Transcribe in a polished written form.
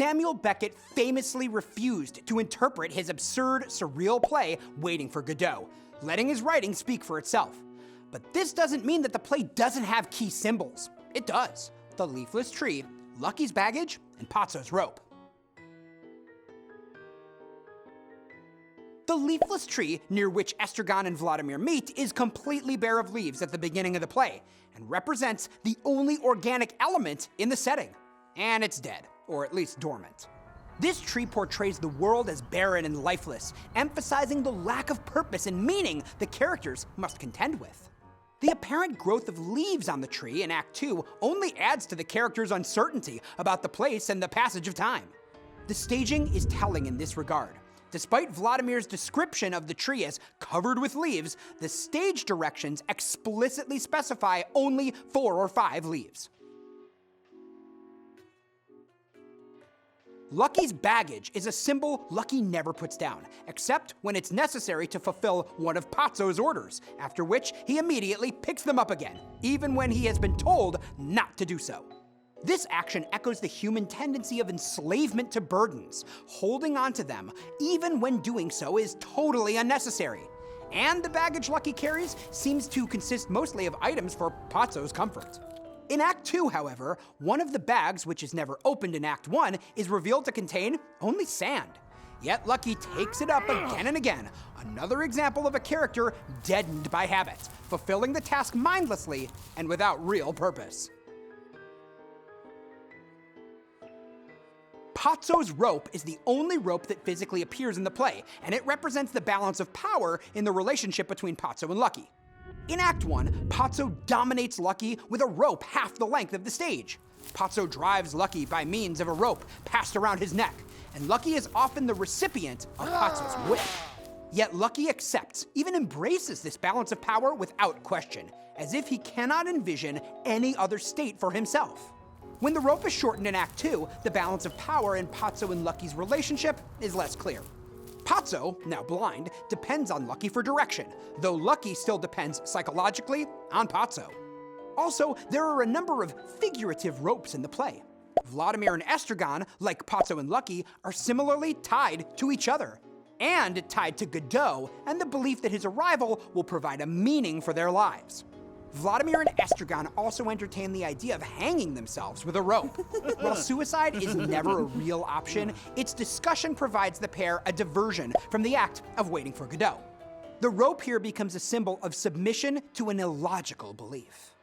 Samuel Beckett famously refused to interpret his absurd, surreal play, Waiting for Godot, letting his writing speak for itself. But this doesn't mean that the play doesn't have key symbols. It does. The leafless tree, Lucky's baggage, and Pozzo's rope. The leafless tree, near which Estragon and Vladimir meet, is completely bare of leaves at the beginning of the play, and represents the only organic element in the setting. And it's dead, or at least dormant. This tree portrays the world as barren and lifeless, emphasizing the lack of purpose and meaning the characters must contend with. The apparent growth of leaves on the tree in Act 2 only adds to the characters' uncertainty about the place and the passage of time. The staging is telling in this regard. Despite Vladimir's description of the tree as covered with leaves, the stage directions explicitly specify only 4 or 5 leaves. Lucky's baggage is a symbol Lucky never puts down, except when it's necessary to fulfill one of Pozzo's orders, after which he immediately picks them up again, even when he has been told not to do so. This action echoes the human tendency of enslavement to burdens, holding on to them even when doing so is totally unnecessary. And the baggage Lucky carries seems to consist mostly of items for Pozzo's comfort. In Act 2, however, one of the bags, which is never opened in Act 1, is revealed to contain only sand. Yet Lucky takes it up again and again, another example of a character deadened by habit, fulfilling the task mindlessly and without real purpose. Pozzo's rope is the only rope that physically appears in the play, and it represents the balance of power in the relationship between Pozzo and Lucky. In Act 1, Pozzo dominates Lucky with a rope half the length of the stage. Pozzo drives Lucky by means of a rope passed around his neck, and Lucky is often the recipient of Pozzo's whip. Yet Lucky accepts, even embraces this balance of power without question, as if he cannot envision any other state for himself. When the rope is shortened in Act 2, the balance of power in Pozzo and Lucky's relationship is less clear. Pozzo, now blind, depends on Lucky for direction, though Lucky still depends psychologically on Pozzo. Also, there are a number of figurative ropes in the play. Vladimir and Estragon, like Pozzo and Lucky, are similarly tied to each other, and tied to Godot and the belief that his arrival will provide a meaning for their lives. Vladimir and Estragon also entertain the idea of hanging themselves with a rope. While suicide is never a real option, its discussion provides the pair a diversion from the act of waiting for Godot. The rope here becomes a symbol of submission to an illogical belief.